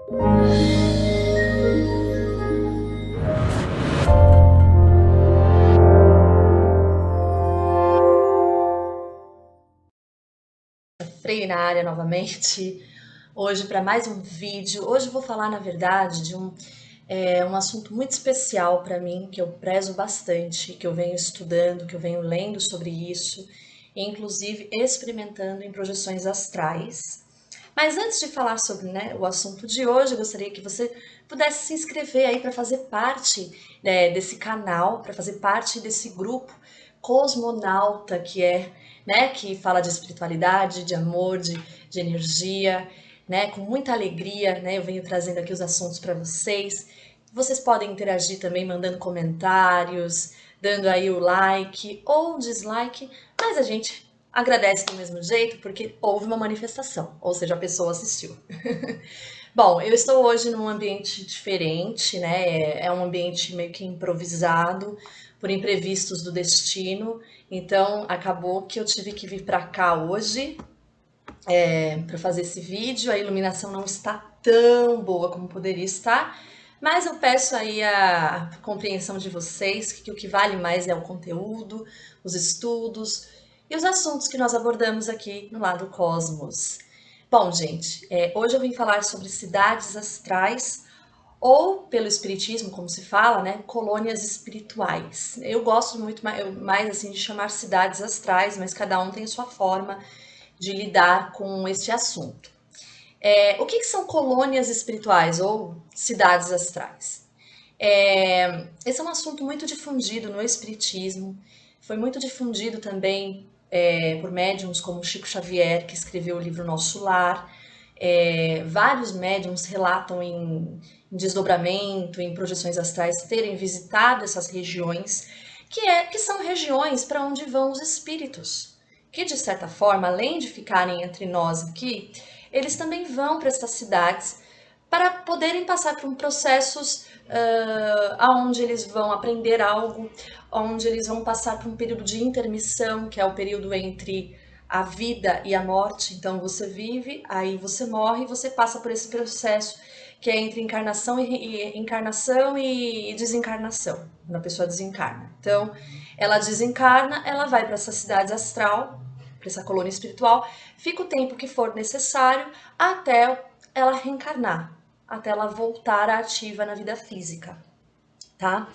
Freire na área novamente, hoje para mais um vídeo. Hoje eu vou falar, na verdade, de um assunto muito especial para mim, que eu prezo bastante, que eu venho estudando, que eu venho lendo sobre isso, e inclusive experimentando em projeções astrais. Mas antes de falar sobre, o assunto de hoje, eu gostaria que você pudesse se inscrever aí para fazer parte, desse canal, para fazer parte desse grupo cosmonauta que fala de espiritualidade, de amor, de energia, com muita alegria, eu venho trazendo aqui os assuntos para vocês. Vocês podem interagir também mandando comentários, dando aí o like ou dislike, mas a gente agradece do mesmo jeito porque houve uma manifestação, ou seja, a pessoa assistiu. Bom, eu estou hoje num ambiente diferente, É um ambiente meio que improvisado por imprevistos do destino. Então, acabou que eu tive que vir para cá hoje para fazer esse vídeo. A iluminação não está tão boa como poderia estar, mas eu peço aí a compreensão de vocês que o que vale mais é o conteúdo, os estudos e os assuntos que nós abordamos aqui no lado Cosmos. Bom, gente, hoje eu vim falar sobre cidades astrais ou, pelo espiritismo, como se fala, colônias espirituais. Eu gosto muito mais assim de chamar cidades astrais, mas cada um tem sua forma de lidar com este assunto. O que são colônias espirituais ou cidades astrais? Esse é um assunto muito difundido no espiritismo, foi muito difundido também por médiums como Chico Xavier, que escreveu o livro Nosso Lar. Vários médiums relatam em desdobramento, em projeções astrais, terem visitado essas regiões, que são regiões para onde vão os espíritos, que de certa forma, além de ficarem entre nós aqui, eles também vão para essas cidades para poderem passar por processos onde eles vão aprender algo, onde eles vão passar por um período de intermissão, que é o período entre a vida e a morte. Então você vive, aí você morre e você passa por esse processo que é entre encarnação e desencarnação, quando a pessoa desencarna. Então, ela desencarna, ela vai para essa cidade astral, para essa colônia espiritual, fica o tempo que for necessário até ela reencarnar, até ela voltar à ativa na vida física, tá?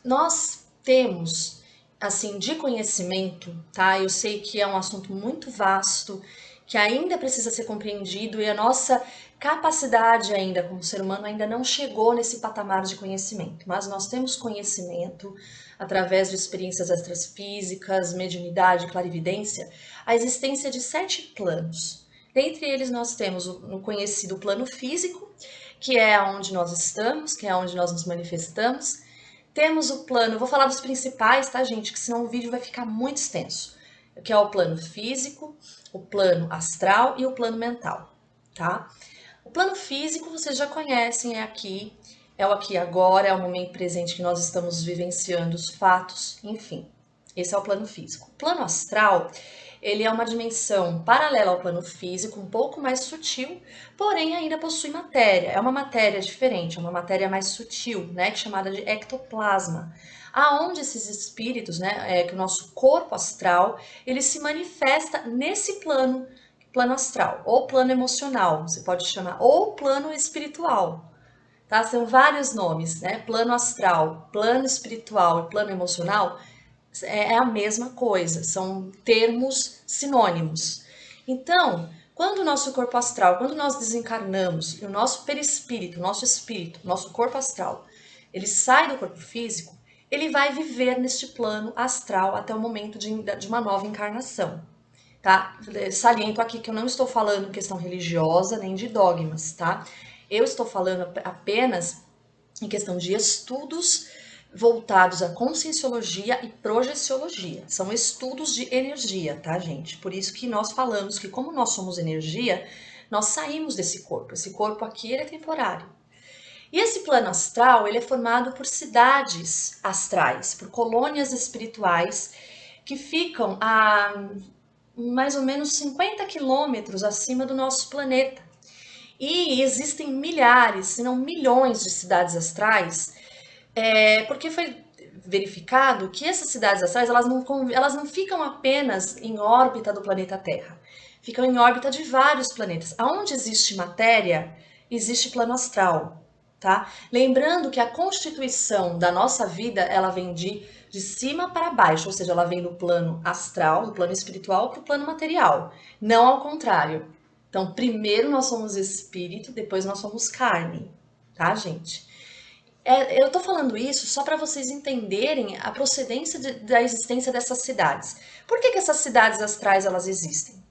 Nós temos, assim, de conhecimento, tá? Eu sei que é um assunto muito vasto, que ainda precisa ser compreendido e a nossa capacidade ainda como ser humano ainda não chegou nesse patamar de conhecimento, mas nós temos conhecimento através de experiências extrafísicas, mediunidade, clarividência, a existência de 7 planos. Dentre eles nós temos o conhecido plano físico, que é onde nós estamos, que é onde nós nos manifestamos. Temos o plano, vou falar dos principais, tá, gente? Que senão o vídeo vai ficar muito extenso. Que é o plano físico, o plano astral e o plano mental, tá? O plano físico vocês já conhecem, é o aqui e agora, é o momento presente que nós estamos vivenciando os fatos, enfim. Esse é o plano físico. O plano astral, ele é uma dimensão paralela ao plano físico, um pouco mais sutil, porém ainda possui matéria. É uma matéria diferente, é uma matéria mais sutil, que é chamada de ectoplasma. Aonde esses espíritos, que o nosso corpo astral, ele se manifesta nesse plano astral, ou plano emocional, você pode chamar, ou plano espiritual, tá? São vários nomes, Plano astral, plano espiritual e plano emocional é a mesma coisa, são termos sinônimos. Então, quando o nosso corpo astral, quando nós desencarnamos, e o nosso perispírito, nosso espírito, nosso corpo astral, ele sai do corpo físico, ele vai viver neste plano astral até o momento de uma nova encarnação, tá? Saliento aqui que eu não estou falando questão religiosa nem de dogmas, tá? Eu estou falando apenas em questão de estudos voltados à conscienciologia e projeciologia. São estudos de energia, tá, gente? Por isso que nós falamos que como nós somos energia, nós saímos desse corpo. Esse corpo aqui, ele é temporário. E esse plano astral, ele é formado por cidades astrais, por colônias espirituais que ficam a mais ou menos 50 quilômetros acima do nosso planeta. E existem milhares, se não milhões de cidades astrais, porque foi verificado que essas cidades astrais elas não ficam apenas em órbita do planeta Terra, ficam em órbita de vários planetas. Aonde existe matéria, existe plano astral, tá? Lembrando que a constituição da nossa vida, ela vem de cima para baixo, ou seja, ela vem do plano astral, do plano espiritual para o plano material, não ao contrário. Então, primeiro nós somos espírito, depois nós somos carne, tá, gente? Eu tô falando isso só para vocês entenderem a procedência da existência dessas cidades. Por que essas cidades astrais elas existem?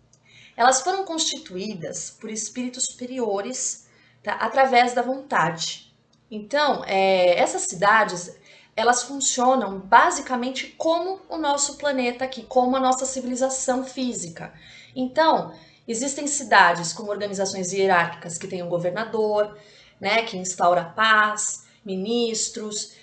Elas foram constituídas por espíritos superiores, tá, através da vontade. Então, essas cidades elas funcionam basicamente como o nosso planeta aqui, como a nossa civilização física. Então, existem cidades com organizações hierárquicas que têm um governador, né, que instaura a paz, ministros,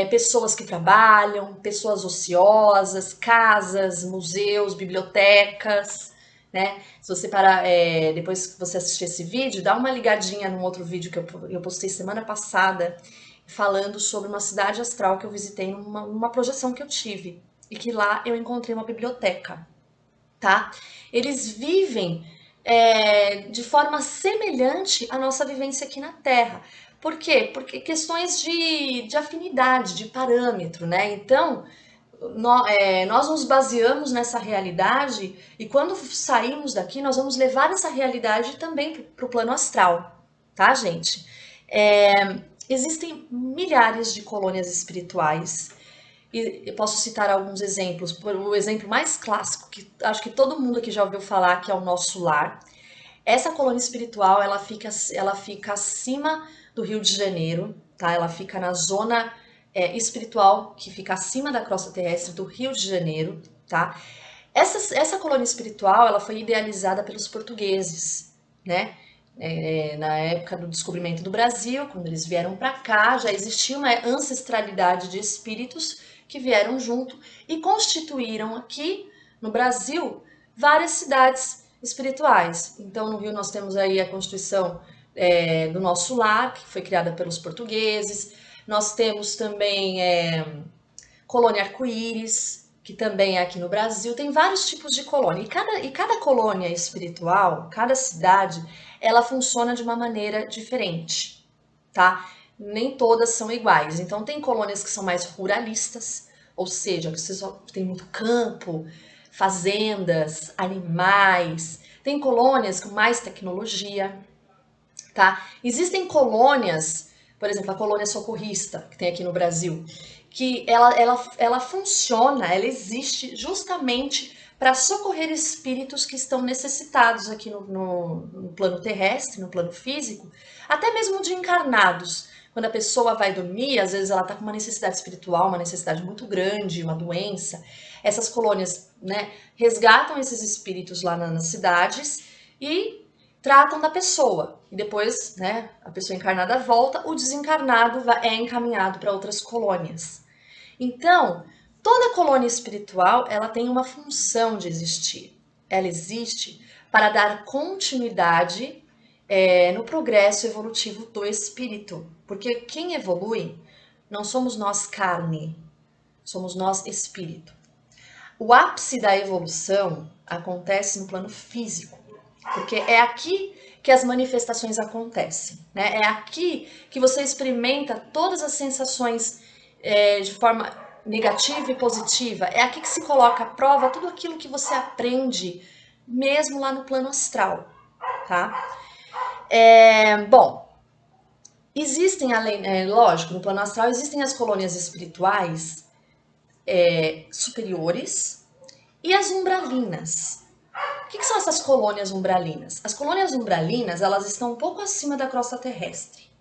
pessoas que trabalham, pessoas ociosas, casas, museus, bibliotecas, né? Se você parar, depois que você assistir esse vídeo, dá uma ligadinha num outro vídeo que eu postei semana passada, falando sobre uma cidade astral que eu visitei numa projeção que eu tive. E que lá eu encontrei uma biblioteca, tá? Eles vivem de forma semelhante à nossa vivência aqui na Terra. Por quê? Porque questões de afinidade, de parâmetro, né? Então, nós nos baseamos nessa realidade e quando sairmos daqui, nós vamos levar essa realidade também para o plano astral, tá, gente? Existem milhares de colônias espirituais e eu posso citar alguns exemplos. O exemplo mais clássico, que acho que todo mundo aqui já ouviu falar, que é o Nosso Lar. Essa colônia espiritual, ela fica acima do Rio de Janeiro, tá? Ela fica na zona espiritual que fica acima da crosta terrestre do Rio de Janeiro, tá? Essa colônia espiritual, ela foi idealizada pelos portugueses, né? Na época do descobrimento do Brasil, quando eles vieram para cá, já existia uma ancestralidade de espíritos que vieram junto e constituíram aqui no Brasil várias cidades espirituais. Então, no Rio nós temos aí a Constituição do Nosso Lar, que foi criada pelos portugueses. Nós temos também Colônia Arco-Íris, que também é aqui no Brasil. Tem vários tipos de colônia. E cada colônia espiritual, cada cidade, ela funciona de uma maneira diferente, tá? Nem todas são iguais. Então, tem colônias que são mais ruralistas, ou seja, que você só tem muito campo, fazendas, animais. Tem colônias com mais tecnologia, tá? Existem colônias, por exemplo, a colônia socorrista, que tem aqui no Brasil, que ela funciona, ela existe justamente para socorrer espíritos que estão necessitados aqui no plano terrestre, no plano físico, até mesmo de encarnados. Quando a pessoa vai dormir, às vezes ela está com uma necessidade espiritual, uma necessidade muito grande, uma doença. Essas colônias, né, resgatam esses espíritos lá nas cidades e tratam da pessoa. E depois, né, a pessoa encarnada volta, o desencarnado é encaminhado para outras colônias. Então, toda colônia espiritual, ela tem uma função de existir. Ela existe para dar continuidade no progresso evolutivo do espírito. Porque quem evolui não somos nós carne, somos nós espírito. O ápice da evolução acontece no plano físico, porque é aqui que as manifestações acontecem, né? É aqui que você experimenta todas as sensações de forma negativa e positiva. É aqui que se coloca à prova tudo aquilo que você aprende, mesmo lá no plano astral, tá? Bom, existem, lógico, no plano astral existem as colônias espirituais superiores e as umbralinas. O que são essas colônias umbralinas? As colônias umbralinas, elas estão um pouco acima da crosta terrestre.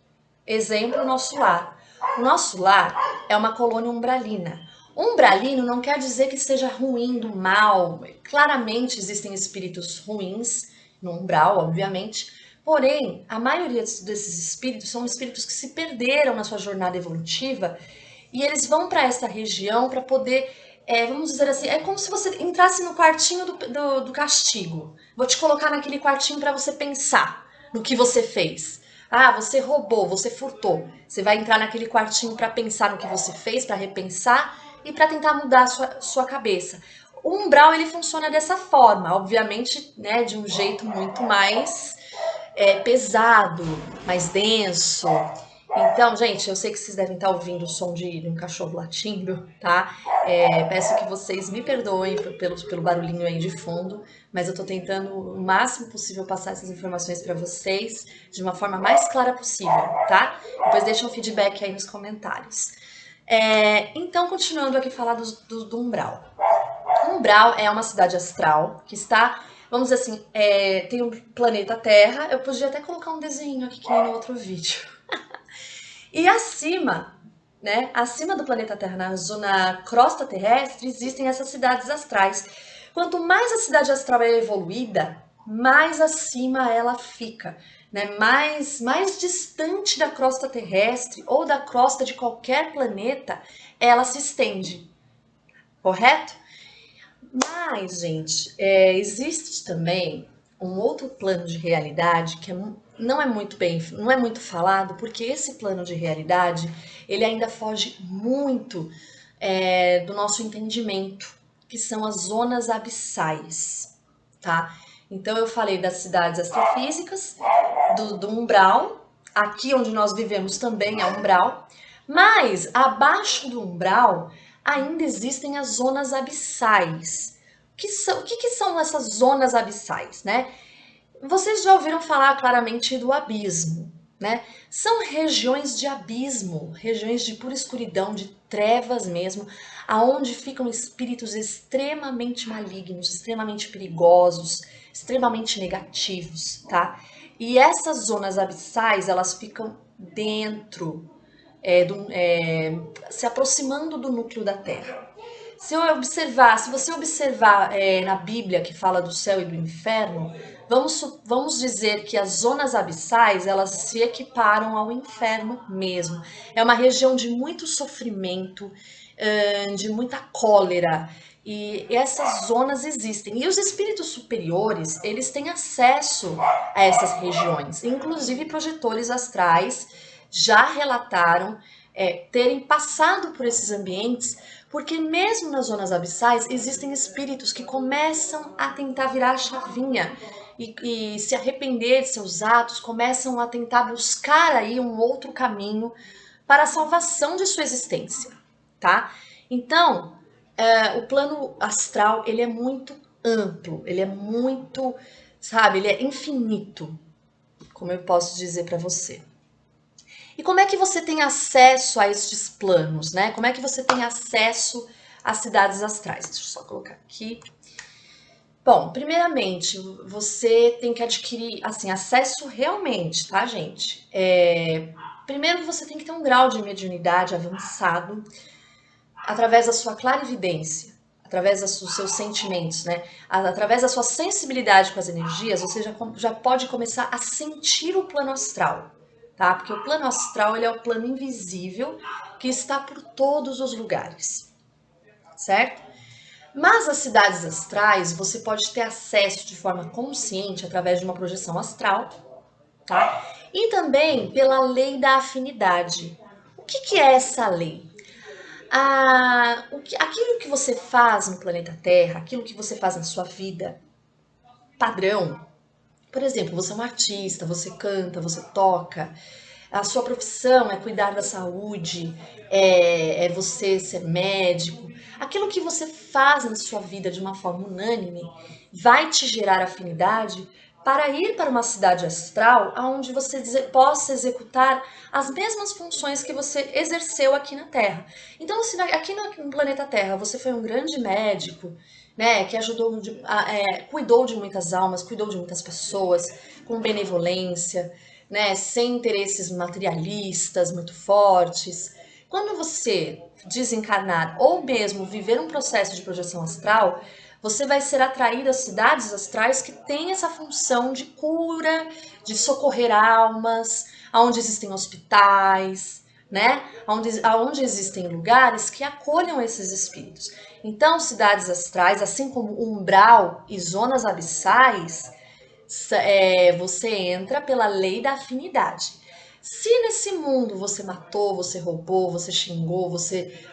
Exemplo, o Nosso Lar. O Nosso Lar é uma colônia umbralina. Umbralino não quer dizer que seja ruim, do mal. Claramente existem espíritos ruins no umbral, obviamente. Porém, a maioria desses espíritos são espíritos que se perderam na sua jornada evolutiva e eles vão para essa região para poder, vamos dizer assim, é como se você entrasse no quartinho do castigo. Vou te colocar naquele quartinho para você pensar. no que você fez. Ah, você roubou, você furtou. Você vai entrar naquele quartinho para pensar no que você fez, para repensar e para tentar mudar a sua cabeça. O umbral ele funciona dessa forma, obviamente, né, de um jeito muito mais pesado, mais denso. Então, gente, eu sei que vocês devem estar ouvindo o som de um cachorro latindo, tá? Peço que vocês me perdoem pelo barulhinho aí de fundo, mas eu tô tentando o máximo possível passar essas informações para vocês de uma forma mais clara possível, tá? Depois deixa um feedback aí nos comentários. Então, continuando aqui falar do umbral. Umbral é uma cidade astral que está, vamos dizer assim, tem um planeta Terra. Eu podia até colocar um desenho aqui que nem no outro vídeo. E acima, né, acima do planeta Terra, na crosta terrestre, existem essas cidades astrais. Quanto mais a cidade astral é evoluída, mais acima ela fica, né? Mais distante da crosta terrestre ou da crosta de qualquer planeta, ela se estende, correto? Mas, gente, existe também um outro plano de realidade que não é muito falado, porque esse plano de realidade ele ainda foge muito do nosso entendimento, que são as zonas abissais, tá? Então eu falei das cidades astrofísicas, do umbral, aqui onde nós vivemos também é umbral, mas abaixo do umbral ainda existem as zonas abissais. O que são essas zonas abissais, né? Vocês já ouviram falar claramente do abismo, né? São regiões de abismo, regiões de pura escuridão, de trevas mesmo, aonde ficam espíritos extremamente malignos, extremamente perigosos, extremamente negativos, tá? E essas zonas abissais, elas ficam dentro, se aproximando do núcleo da Terra. Se você observar na Bíblia que fala do céu e do inferno, vamos dizer que as zonas abissais elas se equiparam ao inferno mesmo. É uma região de muito sofrimento, de muita cólera. E essas zonas existem. E os espíritos superiores, eles têm acesso a essas regiões. Inclusive projetores astrais já relataram terem passado por esses ambientes, porque mesmo nas zonas abissais existem espíritos que começam a tentar virar a chavinha e se arrepender de seus atos, começam a tentar buscar aí um outro caminho para a salvação de sua existência, tá? Então, o plano astral, ele é muito amplo, ele é muito, sabe, ele é infinito, como eu posso dizer para você. E como é que você tem acesso a estes planos, né? Como é que você tem acesso às cidades astrais? Deixa eu só colocar aqui. Bom, primeiramente, você tem que adquirir, assim, acesso realmente, tá, gente? Primeiro, você tem que ter um grau de mediunidade avançado através da sua clarividência, através dos seus sentimentos, né? Através da sua sensibilidade com as energias, você já pode começar a sentir o plano astral, tá? Porque o plano astral ele é o plano invisível que está por todos os lugares, certo? Mas as cidades astrais você pode ter acesso de forma consciente através de uma projeção astral, tá? E também pela lei da afinidade. O que é essa lei? Aquilo que você faz no planeta Terra, aquilo que você faz na sua vida, padrão. Por exemplo, você é um artista, você canta, você toca, a sua profissão é cuidar da saúde, é você ser médico. Aquilo que você faz na sua vida de uma forma unânime vai te gerar afinidade para ir para uma cidade astral onde você possa executar as mesmas funções que você exerceu aqui na Terra. Então, se aqui no planeta Terra você foi um grande médico, né, que cuidou de muitas almas, cuidou de muitas pessoas, com benevolência, né, sem interesses materialistas muito fortes. Quando você desencarnar ou mesmo viver um processo de projeção astral, você vai ser atraído às cidades astrais que têm essa função de cura, de socorrer almas, onde existem hospitais, né? Onde existem lugares que acolham esses espíritos. Então, cidades astrais, assim como umbral e zonas abissais, Você entra pela lei da afinidade. Se nesse mundo você matou, você roubou, você xingou,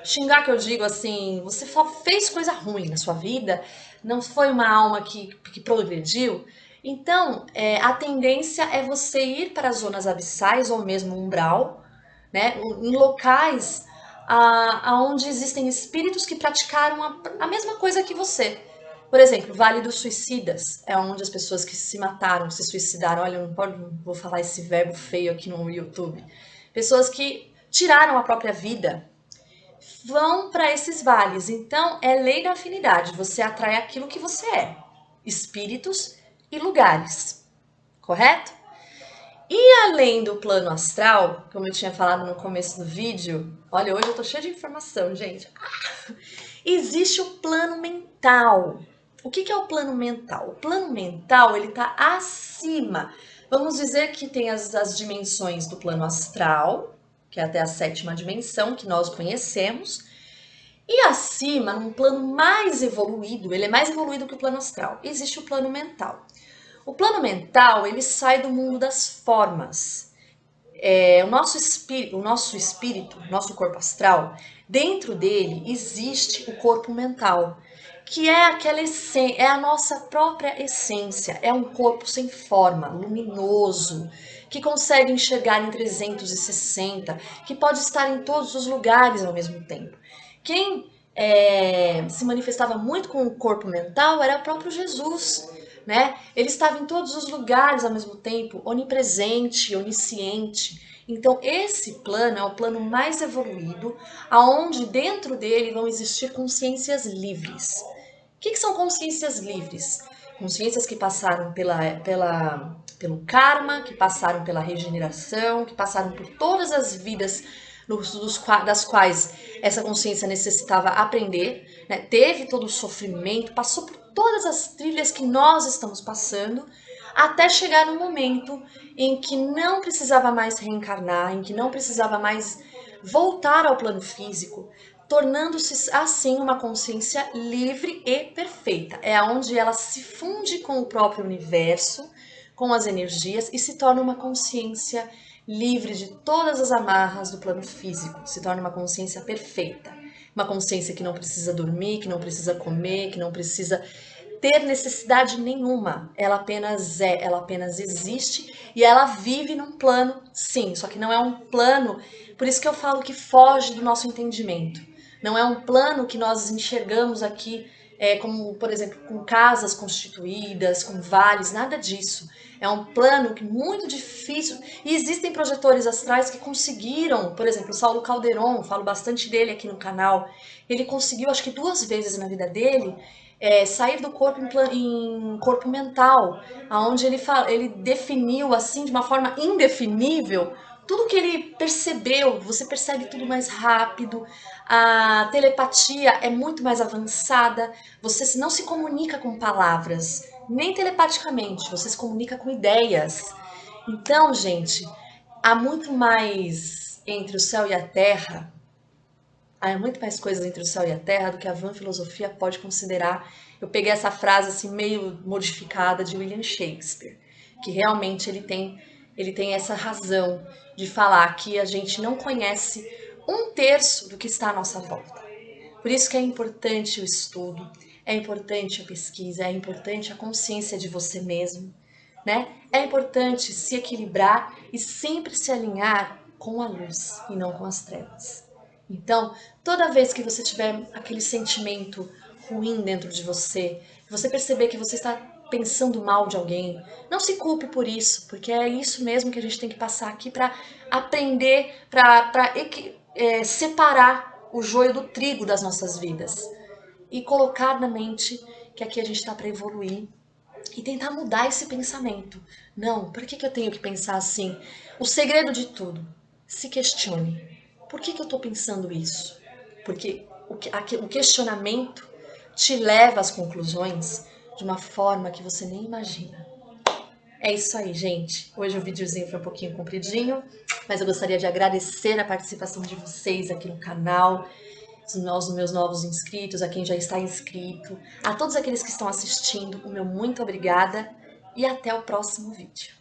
xingar que eu digo assim, você só fez coisa ruim na sua vida, não foi uma alma que progrediu, então a tendência é você ir para as zonas abissais ou mesmo umbral, né, em locais aonde existem espíritos que praticaram a mesma coisa que você. Por exemplo, Vale dos Suicidas é onde as pessoas que se mataram, se suicidaram. Olha, eu não vou falar esse verbo feio aqui no YouTube. Pessoas que tiraram a própria vida vão para esses vales. Então, é lei da afinidade. Você atrai aquilo que você é: espíritos e lugares. Correto? E além do plano astral, como eu tinha falado no começo do vídeo, olha, hoje eu tô cheia de informação, gente. Existe o plano mental. O que é o plano mental? O plano mental, ele tá acima. Vamos dizer que tem as dimensões do plano astral, que é até a sétima dimensão que nós conhecemos, e acima, num plano mais evoluído, ele é mais evoluído que o plano astral, existe o plano mental. O plano mental, ele sai do mundo das formas. O nosso espírito, nosso corpo astral, dentro dele existe o corpo mental, que é aquela essência, é a nossa própria essência, é um corpo sem forma, luminoso, que consegue enxergar em 360, que pode estar em todos os lugares ao mesmo tempo. Quem se manifestava muito com o corpo mental era o próprio Jesus, né? Ele estava em todos os lugares ao mesmo tempo, onipresente, onisciente. Então, esse plano é o plano mais evoluído, aonde dentro dele vão existir consciências livres. O que são consciências livres? Consciências que passaram pelo karma, que passaram pela regeneração, que passaram por todas as vidas das quais essa consciência necessitava aprender, né? Teve todo o sofrimento, passou por todas as trilhas que nós estamos passando, até chegar no momento em que não precisava mais reencarnar, em que não precisava mais voltar ao plano físico, tornando-se assim uma consciência livre e perfeita. É onde ela se funde com o próprio universo, com as energias, e se torna uma consciência livre de todas as amarras do plano físico, se torna uma consciência perfeita. Uma consciência que não precisa dormir, que não precisa comer, que não precisa ter necessidade nenhuma. Ela apenas é, ela apenas existe e ela vive num plano, sim, só que não é um plano, por isso que eu falo que foge do nosso entendimento. Não é um plano que nós enxergamos aqui, como, por exemplo, com casas constituídas, com vales, nada disso. É um plano que muito difícil. E existem projetores astrais que conseguiram, por exemplo, o Saulo Calderon, falo bastante dele aqui no canal. Ele conseguiu, acho que 2 vezes na vida dele, sair do corpo em corpo mental, aonde ele definiu assim de uma forma indefinível tudo que ele percebeu. Você percebe tudo mais rápido, a telepatia é muito mais avançada, você não se comunica com palavras, nem telepaticamente, você se comunica com ideias. Então, gente, há muito mais entre o céu e a terra, há muito mais coisas entre o céu e a terra do que a vã filosofia pode considerar. Eu peguei essa frase assim meio modificada de William Shakespeare, que realmente ele tem essa razão de falar que a gente não conhece 1/3 do que está à nossa volta. Por isso que é importante o estudo, é importante a pesquisa, é importante a consciência de você mesmo, né? É importante se equilibrar e sempre se alinhar com a luz e não com as trevas. Então, toda vez que você tiver aquele sentimento ruim dentro de você, você perceber que você está pensando mal de alguém, não se culpe por isso, porque é isso mesmo que a gente tem que passar aqui para aprender, para separar o joio do trigo das nossas vidas e colocar na mente que aqui a gente está para evoluir e tentar mudar esse pensamento. Não, por que eu tenho que pensar assim? O segredo de tudo, se questione. Por que eu estou pensando isso? Porque o questionamento te leva às conclusões de uma forma que você nem imagina. É isso aí, gente. Hoje o videozinho foi um pouquinho compridinho, mas eu gostaria de agradecer a participação de vocês aqui no canal, os meus novos inscritos, a quem já está inscrito, a todos aqueles que estão assistindo, o meu muito obrigada e até o próximo vídeo.